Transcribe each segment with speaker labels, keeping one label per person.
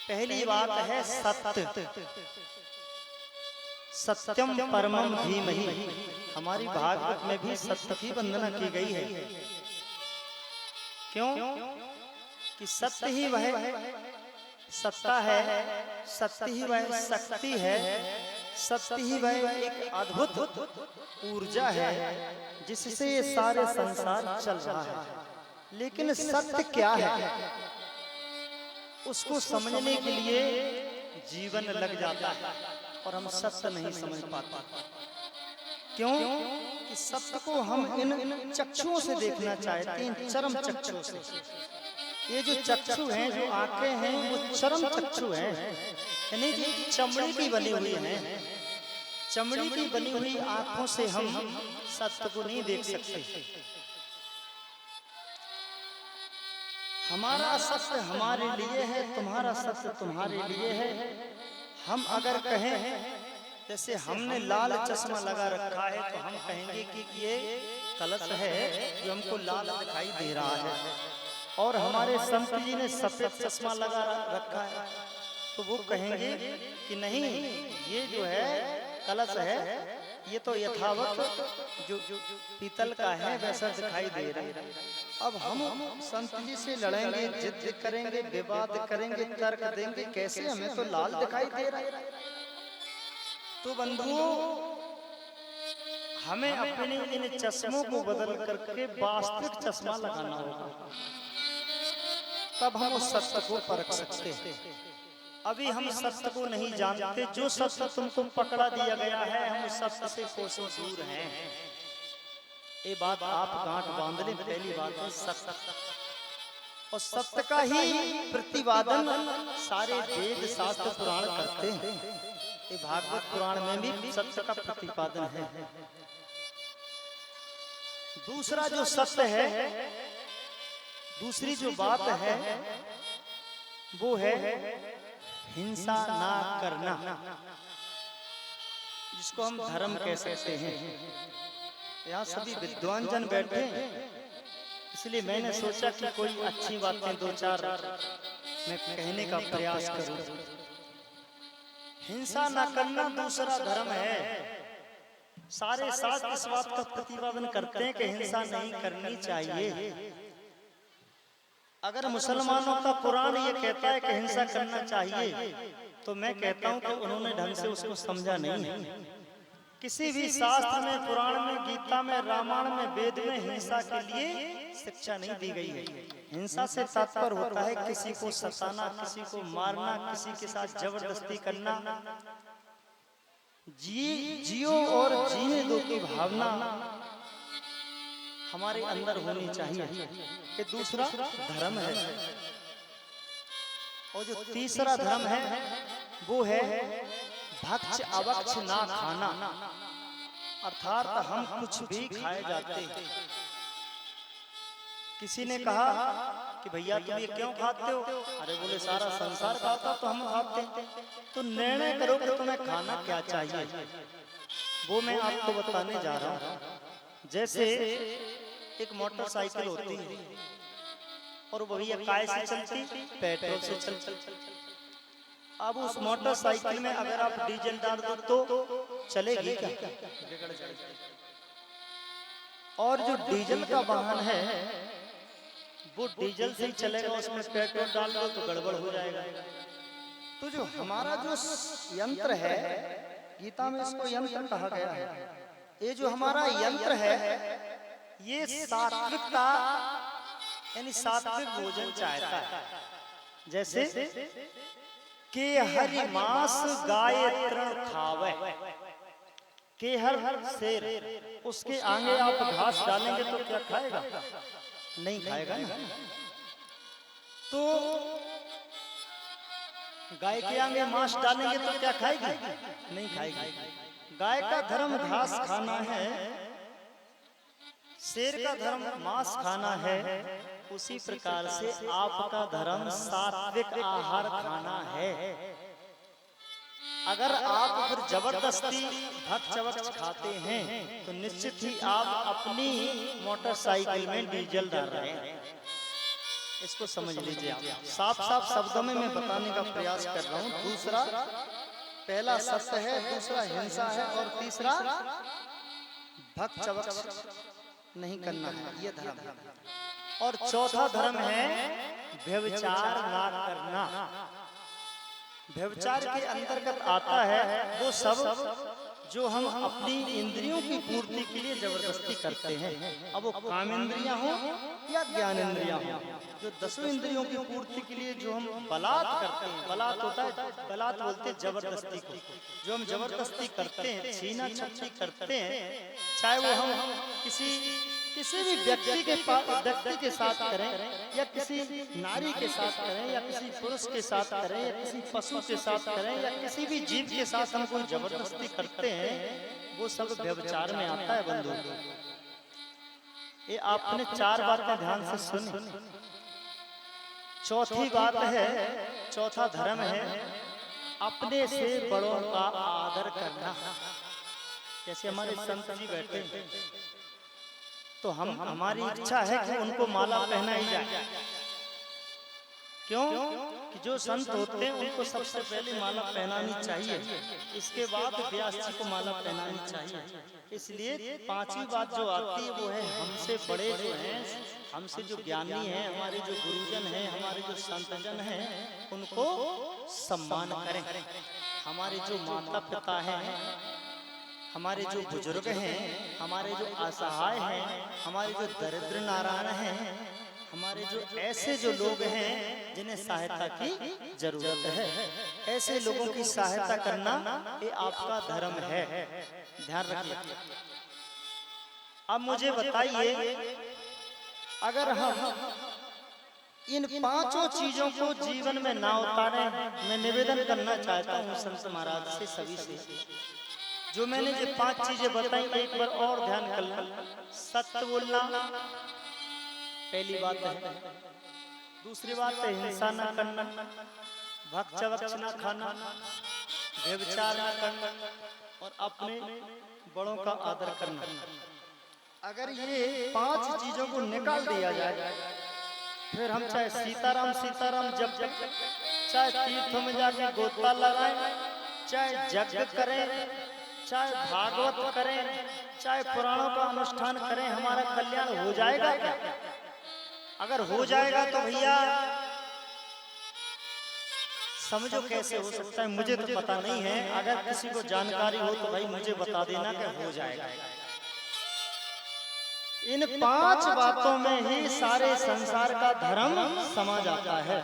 Speaker 1: पहली बात है सत्य, सत्यम परमम धीमहि। हमारी भागवत में भी सत्य की वंदना की गई है। क्यों? कि सत्य ही वह सत्ता है, सत्य ही वह शक्ति है, सत्य ही वह एक अद्भुत ऊर्जा है जिससे ये सारे संसार चल रहा है। लेकिन सत्य क्या है, उसको समझने के लिए जीवन लग जाता है और हम सत्य नहीं समझ पाते। क्यों? कि सत्य को हम इन चक्षुओं से देखना चाहते हैं, चरम चक्षुओं से। ये जो चक्षु हैं, जो आंखें हैं, वो चरम चक्षु हैं, यानी कि चमड़ी की बनी हुई हैं। चमड़ी की बनी हुई आंखों से हम सत्य को नहीं देख सकते। हमारा सत्य हमारे लिए है, तुम्हारा सत्य तुम्हारे लिए है। हम अगर कहें जैसे हमने लाल चश्मा लगा रखा है तो हम कहेंगे कि ये कलश है जो हमको लाल दिखाई दे रहा है, और हमारे संत जी ने सफेद चश्मा लगा रखा है तो वो कहेंगे कि नहीं, ये जो है कलश है ये तो यथावत जो पीतल का है वैसा दिखाई दे रहा है। अब हम संत जी से लड़ेंगे, जिद करेंगे, विवाद करेंगे, तर्क देंगे, कैसे हमें तो लाल दिखाई दे रहा है। तो बंधुओं, हमें अपने इन चश्मों को बदल करके वास्तविक चश्मा लगाना होगा, तब हम उस सत्य को परख सकते हैं। अभी हम सत्य को नहीं जानते। जो सत्य तुमको पकड़ा दिया गया है, हम उस सत्य से कोसों दूर हैं। ये बात आप गांठ बांध लें। पहली बात है सत्य, और सत्य का ही प्रतिपादन सारे वेद शास्त्र पुराण करते हैं। ये भागवत पुराण में भी सत्य का प्रतिपादन है। दूसरा जो सत्य है, दूसरी जो बात है वो है हिंसा ना करना, जिसको हम धर्म कह सकते हैं। यहाँ सभी विद्वान जन बैठे, इसलिए मैंने सोचा कि कोई अच्छी बातें दो चार मैं कहने का प्रयास करूं। हिंसा ना करना दूसरा धर्म है। सारे शास्त्र इस बात का प्रतिपादन करते हैं कि हिंसा नहीं करनी चाहिए। अगर मुसलमानों का कुरान ये कहता है कि हिंसा करना चाहिए, तो मैं कहता हूं कि उन्होंने ढंग से उसको समझा नहीं है। किसी भी शास्त्र में, पुराण में, गीता में, रामायण में, वेद में हिंसा के लिए शिक्षा नहीं दी गई है। हिंसा से तात्पर्य होता है किसी को सताना, किसी को मारना, किसी के साथ जबरदस्ती करना। जियो और जीने दो की भावना हमारे अंदर होनी चाहिए। ये दूसरा धर्म है। और जो तीसरा धर्म है वो है भक्ष अवक्ष ना खाना, अर्थात हम कुछ भी खाए जाते। किसी ने कहा कि भैया तुम ये क्यों खाते हो? अरे बोले सारा संसार खाता तो हम खाते हैं। तो निर्णय करो कि तुम्हें खाना क्या चाहिए, वो मैं आपको बताने जा रहा हूँ। जैसे एक मोटरसाइकिल होती है और वो भैया काय से चलती? पेट्रोल से चलती। अब उस मोटरसाइकिल में अगर आप डीजल डाल दो तो चलेगी क्या? और जो डीजल का वाहन है वो डीजल से ही चलेगा, उसमें पेट्रोल डाल दो तो गड़बड़ हो जाएगा। तो जो हमारा जो यंत्र है, गीता में इसको यंत्र कहा गया है। ये जो हमारा यंत्र है ये सात्विकता यानी सात्विक भोजन चाहता है। जैसे के हरि मांस गाय तृण खावे, के हर शेर, उसके आगे आप घास डालेंगे तो क्या खाएगा? नहीं खाएगा ना। तो गाय के आगे मांस डालेंगे तो क्या खाएगी? नहीं खाएगी। गाय का धर्म घास खाना है, शेर का धर्म मांस खाना है। उसी प्रकार से आपका धर्म सात्विक आहार खाना है। अगर आप फिर जबरदस्ती भक्ष खाते हैं तो निश्चित ही आप अपनी मोटरसाइकिल में डीजल डाल रहे हैं। इसको समझ लीजिए आप। साफ साफ शब्दों में मैं बताने का प्रयास कर रहा हूँ। दूसरा, पहला सत्य है, दूसरा हिंसा है, और तीसरा भक्त चवक्ष नहीं करना है, ये धर्म है। और चौथा धर्म है व्यभिचार ना करना। व्यभिचार के अंतर्गत आता है वो सब जो हम अपनी इंद्रियों की पूर्ति के लिए जबरदस्ती करते हैं। अब वो काम इंद्रियां हो या ज्ञान इंद्रियां हो, जो 10 इंद्रियों की पूर्ति के लिए जो हम बलात् करते हैं, बलात् होता है, बलात् बोलते हैं जबरदस्ती को, जो हम जबरदस्ती करते हैं, छीना झपटी करते हैं, चाहे वो हम किसी भी व्यक्ति के साथ करें, या किसी नारी के साथ करें, या किसी पुरुष के साथ करें, या किसी पशु के साथ करें, या किसी भी जीव के साथ हम कोई जबरदस्ती करते हैं, वो सब व्यभिचार में आता है बंधु। ये आपने 4 बातें ध्यान से सुनी। चौथी बात है, चौथा धर्म है अपने से बड़ों का आदर करना। जैसे हमारे संत जी बैठे हैं, तो हमारी इच्छा है कि उनको माला पहनाई जाए। क्यों? कि जो संत होते हैं उनको सबसे पहले माला पहनानी चाहिए, इसके बाद व्यास जी को माला पहनानी चाहिए। इसलिए 5वीं बात जो आती है वो है हमसे बड़े जो हैं, हमसे जो ज्ञानी हैं, हमारे जो गुरुजन हैं, हमारे जो संतजन हैं, उनको सम्मान करें। हमारे जो माता पिता हैं, हमारे जो बुजुर्ग हैं, हमारे जो असहाय हैं, हमारे जो दरिद्र नारायण हैं, हमारे जो ऐसे जो लोग हैं जिन्हें सहायता की जरूरत है, ऐसे लोगों की सहायता करना ये आपका धर्म है। ध्यान रखिए। अब मुझे बताइए, अगर हम इन 5 चीजों को जीवन में ना उतारें, मैं निवेदन करना चाहता हूँ संत महाराज से, सभी से, जो मैंने जो 5 चीजें बताई एक बार और ध्यान कर लें। सत्य बोलना पहली बात है, दूसरी बात है हिंसा न करना, भक्त चवक्ष न खाना, व्यभिचार न करना, और अपने बड़ों का आदर करना। अगर ये 5 चीजों को निकाल दिया जाए, फिर हम चाहे सीताराम सीताराम जब चाहे तीर्थों में जाके गोता लगाएं, चाहे यज्ञ करें, चाहे भागवत करें, चाहे पुराणों का अनुष्ठान करें, हमारा कल्याण हो जाएगा क्या? अगर हो जाएगा तो भैया समझो कैसे हो सकता है, मुझे तो पता नहीं है। अगर किसी को जानकारी हो तो भाई मुझे बता देना कि हो जाएगा। इन 5 बातों में ही सारे संसार का धर्म समा जाता है।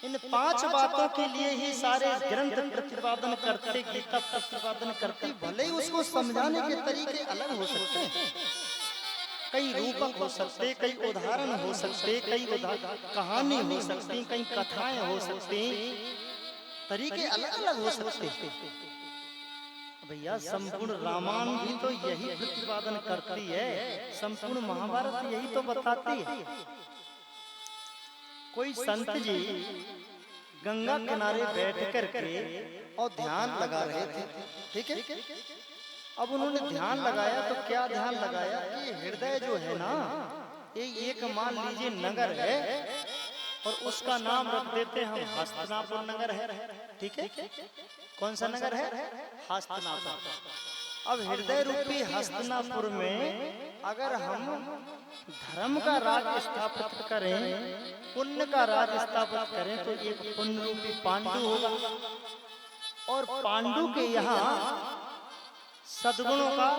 Speaker 1: इन 5 बातों के लिए ही सारे ग्रंथ प्रतिपादन करते, गीता प्रतिपादन करते। भले ही उसको समझाने के तरीके अलग हो सकते हैं, कई रूपक हो सकते, कई उदाहरण हो सकते, कई कहानी हो सकती, कई कथाएं हो सकती, तरीके अलग अलग हो सकते। भैया संपूर्ण रामायण भी तो यही प्रतिपादन करती है, संपूर्ण महाभारत यही तो बताती है। कोई संत जी गंगा किनारे बैठ करके और ध्यान लगा रहे थे, ठीक है। अब उन्होंने ध्यान लगाया तो क्या ध्यान लगाया कि हृदय जो है ना, ये एक मान लीजिए नगर है, और उसका नाम रख देते हम हस्तिनापुर नगर है, ठीक है। कौन सा नगर है? हस्तिनापुर। अब हृदय रूपी हस्तिनापुर में अगर हम धर्म का राज स्थापित करें, पुण्य का राज स्थापित करें, तो एक पुण्य रूपी पांडु होगा, और पांडु के यहाँ सद्गुणों का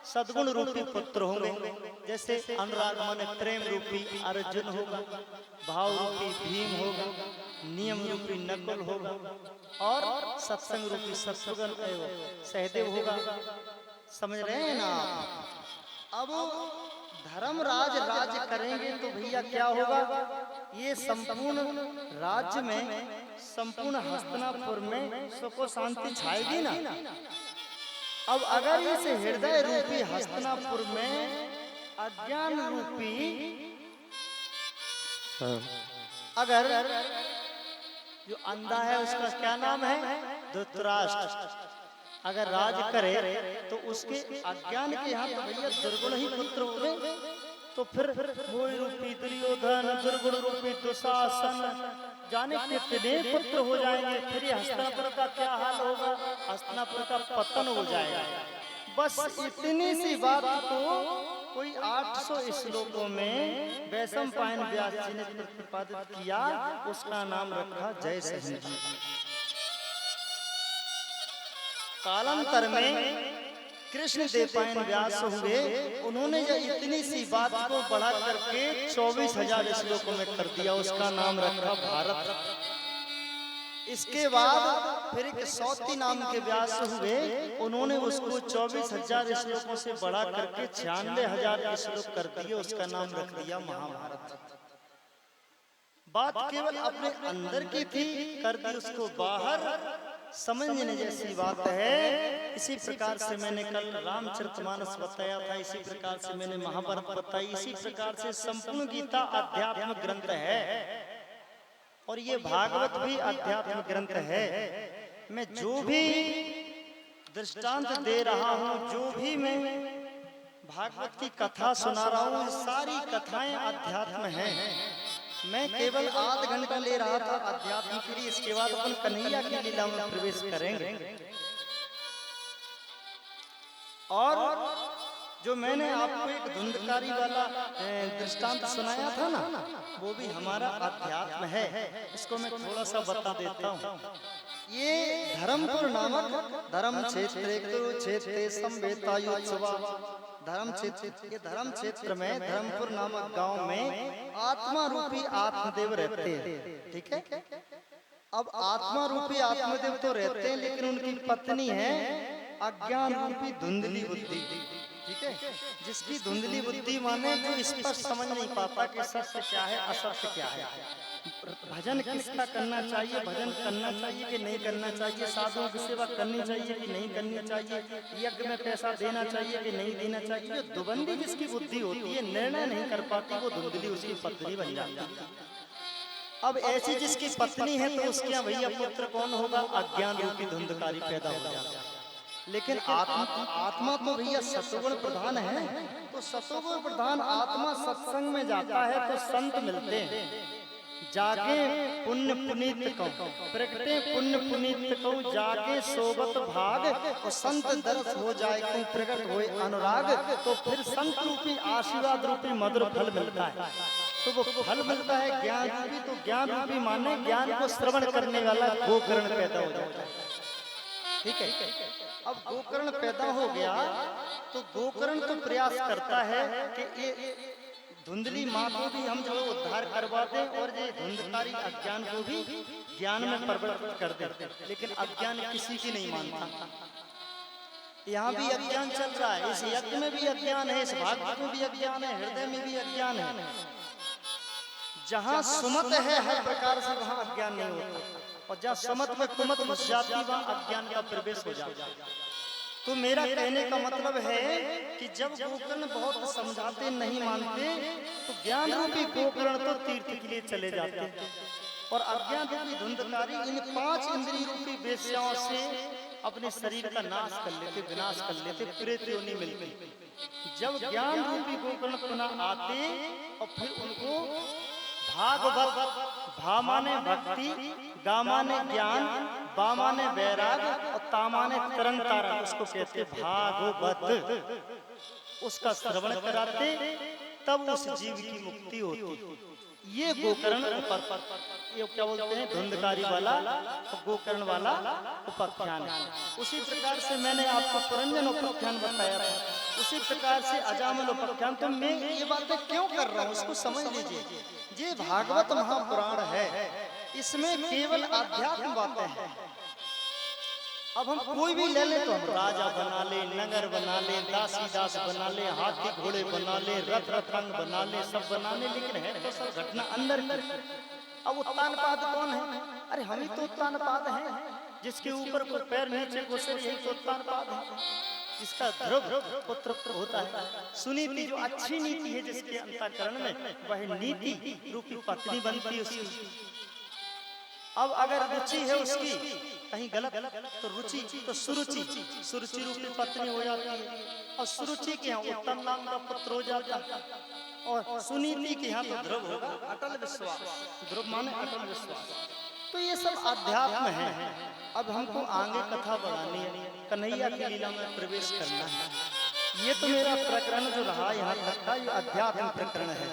Speaker 1: सद्गुण रूपी पुत्र होंगे। जैसे अनुराग माने प्रेम रूपी अर्जुन होगा, भाव रूपी भीम होगा, नियम रूपी नकुल होगा, और सत्संग रूपी शत्रुघ्न सहदेव होगा। समझ रहे हैं ना? अब धर्मराज राज्य करेंगे तो भैया क्या होगा? ये संपूर्ण राज्य में, संपूर्ण हस्तिनापुर में सुख और शांति छाएगी ना। अब अगर इस हृदय रूपी हस्तिनापुर में अज्ञान रूपी अगर जो अंधा है उसका क्या नाम है? धृतराष्ट्र। अगर राज करे तो उसके अज्ञान के यहाँ तो भैया दुर्गुण ही पुत्र होंगे। तो फिर मोह रूपी दुर्योधन, दुर्गुण रूपी दुशासन, जाने कितने पुत्र हो जाएंगे। फिर ये हस्तिनापुर का क्या हाल होगा, हस्तिनापुर का पतन हो जाएगा। बस इतनी सी बात को कोई 800 श्लोकों में वैशंपायन व्यास जी ने प्रतिपादित किया, उसका नाम रखा जय सहिंदी। कालांतर में कृष्ण देवपायन व्यास हुए, उन्होंने जब इतनी सी बात को बढ़ा करके 24,000 श्लोकों में कर दिया, उसका नाम रखा भारत। इसके बाद फिर एक सौती नाम के व्यास हुए, उन्होंने उसको 24,000 श्लोकों से बढ़ा करके 96,000 श्लोक कर दिए, उसका नाम रख दिया महाभारत। बात केवल अपने अंदर की थी, कर दी उसको बाहर, समझने जैसी बात है। इसी प्रकार से मैंने कल रामचरितमानस बताया था, इसी प्रकार से मैंने महाभारत बताई, इसी प्रकार से संपूर्ण गीता आध्यात्म ग्रंथ है और ये भागवत भी आध्यात्म ग्रंथ है। मैं जो भी दृष्टांत दे रहा हूँ, जो भी मैं भागवत की कथा सुना रहा हूँ, सारी कथाएं आध्यात्म हैं। मैं केवल आध घंटा ले रहा था अध्यात्म के लिए, इसके बाद अपन कन्हैया की लीला में प्रवेश करेंगे। और जो मैंने आपको एक धुंधकारी वाला दृष्टांत सुनाया था ना, वो भी हमारा अध्यात्म है। इसको मैं थोड़ा सा बता देता हूँ। ये धर्मपुर नामक धर्म क्षेत्र में धर्मपुर नामक गांव में आत्मा रूपी आत्मदेव रहते हैं। ठीक है, अब आत्मा रूपी आत्मदेव तो रहते हैं, लेकिन उनकी पत्नी है अज्ञान रूपी धुंधली बुद्धि। ठीक है, जिसकी धुंधली बुद्धि माने जो स्पष्ट समझ नहीं पाता कि सत्य क्या है, असत्य क्या है, भजन किसका करना चाहिए, भजन करना चाहिए कि नहीं करना चाहिए, साधुओं की सेवा करनी चाहिए कि नहीं करनी चाहिए, यज्ञ में पैसा देना चाहिए कि नहीं देना चाहिए, जो दुबंदी जिसकी बुद्धि होती है, निर्णय नहीं कर पाती, वो धुंधली उसकी पत्नी बन जाती है। अब ऐसी जिसकी पत्नी है तो उसके यहाँ भैया पुत्र कौन होगा, अज्ञान रूपी धुंधकारी पैदा हो जाता है। लेकिन आत्मा तो भैया सत्वगुण प्रधान है, तो सत्वगुण प्रधान आत्मा सत्संग में जाता है तो संत मिलते हैं। जागे पुण्य पुनीत कहूँ, प्रगटे पुण्य पुनीत कहूँ, जागे सोबत भाग, और संत दर्श हो जाए कहूँ, प्रकट होए अनुराग। तो फिर संत रूपी आशीर्वाद रूपी मधुर फल मिलता है। तो वो फल मिलता है ज्ञान रूपी, तो ज्ञान रूपी माने ज्ञान को श्रवण करने वाला गोकर्ण पैदा हो जाता है। ठीक है, अब गोकर्ण पैदा हो गया तो गोकर्ण तो प्रयास करता है कि ये धुंधली माँ को भी हम जो उद्धार करवा दें और ये धुंधकारी अज्ञान को भी ज्ञान में परिवर्तित कर दें, लेकिन अज्ञान किसी की नहीं मानता। यहाँ भी अज्ञान चल रहा है, इस यज्ञ में भी अज्ञान है, इस भागवत में भी अज्ञान है, हृदय में भी अज्ञान है। जहाँ सुमत है हर प्रकार से वहाँ अज्ञान नहीं होता, और जहाँ समत में कुमत घुस जाती वहाँ अज्ञान का प्रवेश हो जाता है। तो मेरा कहने का मतलब है कि जब गोकर्ण बहुत समझाते नहीं मानते, तो ज्ञान रूपी गोकर्ण तो तीर्थ के लिए चले जाते हैं, और अज्ञान रूपी धुंधकारी इन 5 इंद्रिय रूपी वेश्याओं से अपने शरीर का नाश कर लेते, विनाश कर लेते, प्रेत योनि मिलती। जब ज्ञान रूपी गोकर्ण पुनः आते और फिर उनको भागवत, भा माने भक्ति, गा माने ज्ञान, बा माने वैराग, और ता माने तरंग तारा, उसको कहते भागवत, उसका श्रवण कराते, तब उस जीव की मुक्ति होती। ये गोकर्ण ये क्या बोलते हैं, धुंधकारी वाला गोकर्ण वाला उपाख्यान है। उसी प्रकार से मैंने आपको पुरंजन उपाख्यान बताया था, उसी प्रकार से अजामिल उपाख्यान। तो मैं ये बातें क्यों कर रहा हूँ उसको समझ लीजिए। ये भागवत महापुराण है, इसमें केवल आध्यात्म बातें हैं। अब हम कोई भी ले ले तो हम राजा बना ले, नगर बना ले, दासी दास बना ले, हाथी घोड़े बना ले, रथ रथांग बना ले, सब बना ले, लेकिन है तो सब घटना अंदर अंदर। अब उत्तानपाद कौन है? अरे हम ही तो उत्तानपाद हैं, जिसके ऊपर को पैर नीचे को सिर, यही तो उत्तानपाद है। जिसका ध्रुव पुत्र होता है, सुनीति जो अच्छी नीति है जिसके अंतःकरण में, वह नीति रूपी पत्नी बनती है उसकी। अब अगर रुचि है उसकी कहीं गलत, तो रुचि तो सुरुचि, सुरुचि रूपी पत्नी हो जाती है, और सुरुचि के यहाँ उत्तम नाम का पुत्र हो जाता है। और सुनीति के यहाँ तो ध्रुव होगा, अटल विश्वास। ध्रुव माने अटल विश्वास। तो ये सब अध्यात्म है। अब हमको आगे कथा बढ़ानी है, कन्हैया की लीला में प्रवेश करना है। ये तो मेरा प्रकरण जो रहा यहाँ तक का, ये अध्यात्म प्रकरण है।